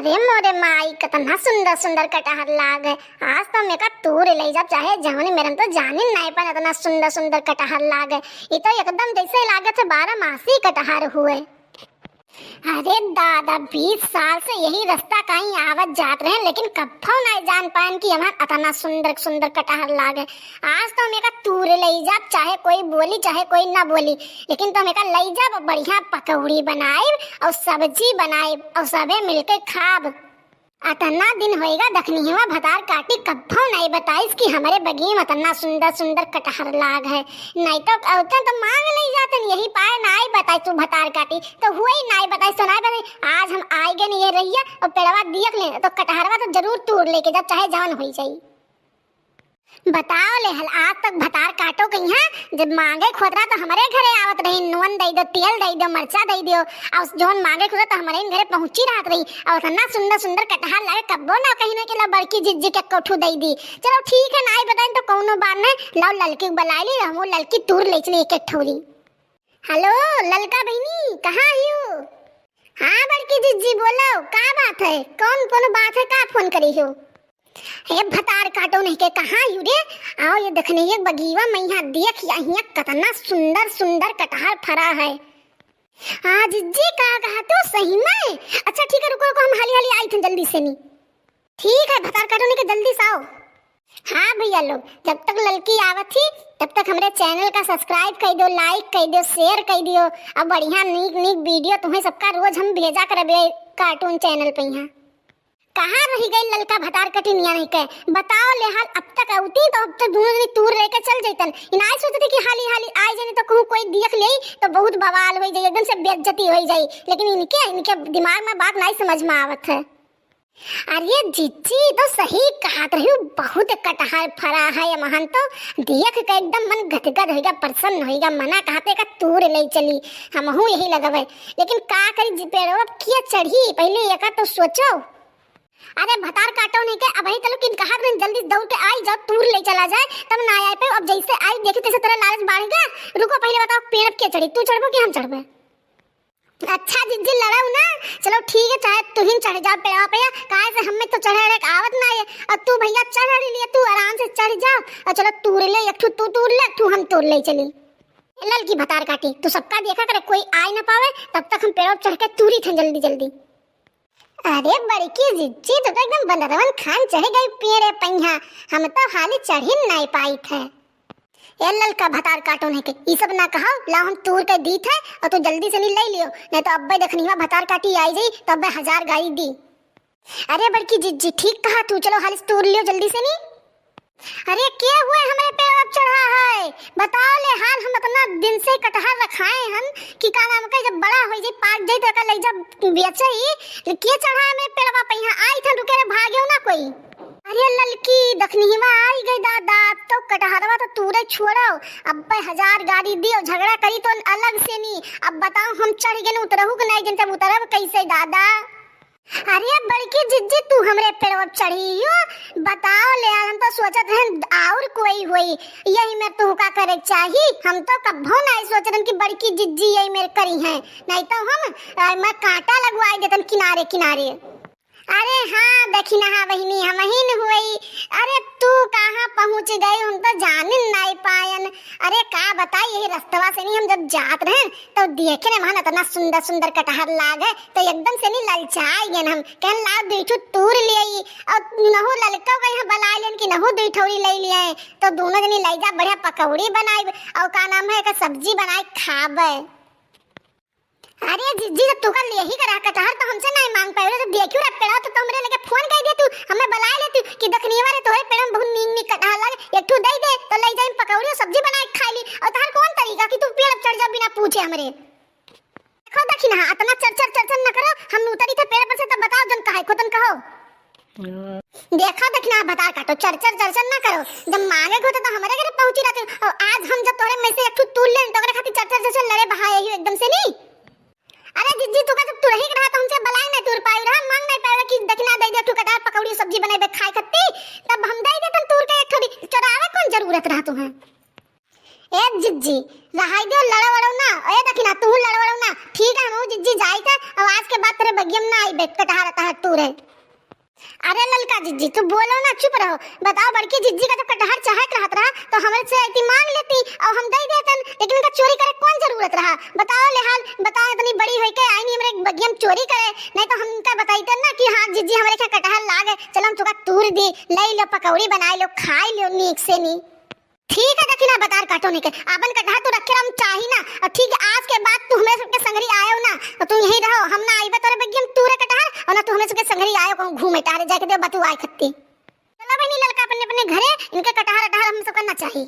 अरे मोरे माई कितना सुंदर सुंदर कटहर लाग है। आज तो मेरा तूर ले जा चाहे जवनी मेरे तो जाने नहीं पर इतना सुंदर सुंदर कटहर लाग है। ये तो एकदम जैसे लागत है 12 मासी कटहर हुए। अरे दादा 20 साल से यही रास्ता कहीं आवत जात रहे लेकिन कभी नहीं जान पाए कि हमारा इतना सुंदर सुंदर कटहर लाग है। आज तो मेरा तूर ले जा चाहे कोई बोली चाहे कोई ना बोली, लेकिन तो मेरा ले जा बढ़िया पकौड़ी बनाए और सब्जी बनाए और सबे मिलके खाब। अतना दिन होएगा दखनी हुआ भतार काटी कब्बो नहीं बताइस कि हमारे बगी में इतना सुंदर सुंदर कटहर लाग है। नहीं तो औतन तो मांग नहीं जाते यही पाए नहीं बताई तू भतार काटी तो हुए ही नहीं बताई तो नहीं बताई। आज हम आएगे नहीं रहिया और पेड़वा दियक ले तो कटहरवा तो जरूर तोड़ लेके जा चाहे जान हो जाई। बताओ ले हल आज तक भतार काटो कहीं है जब मांगे खोदरा तो हमारे घरे आवत रही, नून दे दो तेल दे दो मरचा दे दो और जोन मांगे खोदरा तो हमारे घरे पहुंची रात रही और इतना सुंदर सुंदर कटहर लागे कब्बो ना कहीं ना के बड़की जिज्जी के कोठू दे दी। चलो ठीक है ना बताई तो कौनो बात नहीं लाओ ललकी बुला ली हम ललकी तूर ले चली एक ठोरी। हेलो ललका बहनी कहाँ हो? हाँ बड़की जिज्जी बोलो का बात है, कौन कौन बात है का फोन करी हो? ये भतार काटो नहीं के कहाँ यू रे आओ ये देखने ये बगीवा मैं यहाँ देख यहाँ कितना सुंदर सुंदर कटहर फरा है। हाँ जिज्जी कहा तो सही में। अच्छा ठीक है रुको रुको हम हाली हाली आई थे जल्दी से नहीं। ठीक है भतार काटो नहीं के जल्दी से आओ। हाँ भैया लोग जब तक ललकी आवत थी तब तक हमारे चैनल का सब्सक्राइब कर दो, लाइक कर दो, शेयर कर दियो और बढ़िया नीक नीक वीडियो तुम्हें सबका रोज हम भेजा कर कार्टून चैनल पे। यहाँ कहाँ रही गई ललका भतार कटिनिया नहीं के बताओ ले हाल अब तक आउती तो अब तक दोनों जनी तूर लेके चल जैतन। इनाई सोचती कि हाली हाली आई जाने तो कहूँ कोई देख ले तो बहुत बवाल हो जाए एकदम से बेइज्जती हो जाए, लेकिन इनके दिमाग में बात नहीं समझ में आवत है। अरे जिज्जी तो सही कहा रही हूँ बहुत कटहर फरा है महन तो देख के एकदम मन गदगद होगा प्रसन्न होगा मना कहते का तूर ले चली हमहू यही लगवे लेकिन का करी पेड़ो अब किया चढ़ी पहले एक तो सोचो। अरे भतार काटो नहीं के अब ही चलो कि कहा जल्दी दौड़ के आई जाओ तूर ले चला जाए तब ना आए पे अब जैसे आई देखी तैसे तेरा लालच बढ़ गया। रुको पहले बताओ पेड़ क्या चढ़ी तू चढ़बो कि हम चढ़बे? अच्छा जिज्जी लड़ाऊ ना चलो ठीक है चाहे तू ही चढ़ जा पेड़ा पे काहे से हमें तो चढ़े आवत ना है और तू भैया चढ़ लिए तू आराम से चढ़ जा और चलो तूर ले एक तू तूर ले तू हम तूर ले चली। ललकी भतार काटी तू सबका देखा करे कोई आ ना पावे तब तक हम पेड़ चढ़ के तूरी थे जल्दी जल्दी। अरे बड़की जिज्जी तो एकदम बंदरवन खान चढ़ गई पेड़े पहिया हम तो हाली चढ़ ही नहीं पाई थे। ए ललका भतार काटो नहीं के ये सब ना कहो ला हम तूर के दी थे और तू जल्दी से नहीं ले लियो नहीं तो अब्बे देखनी हुआ भतार काटी आई जाई तो अब्बे 1000 गाली दी। अरे बड़की जिज्जी ठीक कहा तू चलो हाली तूर लियो जल्दी से नहीं। अरे क्या हुए हमारे पेड़ अब चढ़ा है बताओ ले हाल हम इतना दिन से कटहर रखाए हम कि का नाम का जब बड़ा हो जाए पाक जाए तो का ले जा बेचई के चढ़ा में पेड़वा पे यहाँ आई था रुके रे भाग्यो ना कोई। अरे ललकी दखनी हिवा आई गई दादा तो कटहरवा तो तूरे छोड़ो अब्बे 1000 गाड़ी दी और झगड़ा करी तो अलग से नहीं। अब बताओ हम चढ़ गए उतरहु कि नहीं जब उतरब कैसे दादा? अरे बड़की जिज्जी तू हमरे पेड़ पर चढ़ी हो बताओ ले हम तो सोचत हैं और कोई हुई यही में तू का करे चाहिए हम तो कब्बो नहीं सोच रहे कि बड़की जिज्जी यही मेरे करी है नहीं तो हम मैं कांटा लगवाई देतन किनारे किनारे। अरे हाँ देखी ना हाँ बहनी हम ही न हुई। अरे तू कहाँ पहुँच गई हम तो जान नहीं पायन। अरे का बताई यही रास्तवा से नहीं हम जब जात रहे तो देखे ना वहाँ इतना सुंदर सुंदर कटहर लाग है तो एकदम से नहीं ललचाई गए हम कहन ला दूठू तूर ले और नहु ललका को यहाँ बला लेन कि नहु दूठौरी ले लिए तो दोनों जनी ले जा बढ़िया पकौड़ी बनाई और का नाम है का सब्जी बनाई खाबे। अरे जिज्जी जब तू कल यही करा कटहर तो हमसे नहीं मांग पाए जब देखियो रे पेड़ा तो तुमरे लेके फोन कर दे तू हमें बुला ले तू कि दखनी वाले तोरे पेड़ में बहुत नीक नीक कटहर लगे एक ठू दे दे तो ले जाई पकौड़ी और सब्जी बना के खा ली और तहर कौन तरीका कि तू पेड़ पर चढ़ जा बिना पूछे हमरे। देखो देखी ना इतना चरचर न करो हम उतरी थे पेड़ पर से तब बताओ जन कहे खुदन कहो। देखा देखना बता काटो चरचर न करो जब मांगे को तो हमारे घर पहुंची रहते और आज हम जब तोरे में से एक ठू तूल ले तो खातिर चरचर लड़े बहाए ही एकदम से नहीं। अरे जिज्जी तू का जब तू रही रहा तो हमसे बलाई नहीं तूर पाई रहा मांग नहीं पाएगा कि दक्षिणा दे दे तू कटार पकौड़ी सब्जी बनाए दे खाए खत्ती तब हम दे दे तन तूर के एक थोड़ी चरावे कौन जरूरत रहा तुम्हें। ए जिज्जी रहाई दे लड़ा वड़ो ना ए दक्षिणा तू लड़ा वड़ो ना ठीक है हम जिज्जी जाई था और आज के बाद तेरे बगियम ना आई बेट कटार तहर तू तूरे। अरे ललका जिज्जी तू बोलो ना, चुप रहो। बताओ बड़की जिज्जी का जब कटहर चाहत रहत रहा तो हमरे से इतनी मांग लेती और हम दे देतन, लेकिन इनका चोरी करे कौन जरूरत रहा? बताओ लेहाल, बताओ इतनी बड़ी होई के आई नहीं हमरे बगिया में चोरी करे, नहीं तो हम इनका बताइतन ना कि हाँ जिज्जी हमरे के कटहर लागे, चलो हम तुका तूर दी, ले लो पकौड़ी बनाई लो, खाई लो नीक से नी। ठीक है देखी ना बतार काटोने के अपन कटहर तो रखे हम चाही ना, और ठीक है आज के बाद तू हमें सबके संगरी आयो ना तो तू यहीं रहो, हम ना आईबे तोरे बगिया में तूरे कटहर, और ना तू हमें सबके संगरी आयो कहूं घूमे तारे जाके दे बतू आए खत्ती। चलो बहनी ललका अपने अपने घरे, इनके कटहर हम सब करना चाहिए।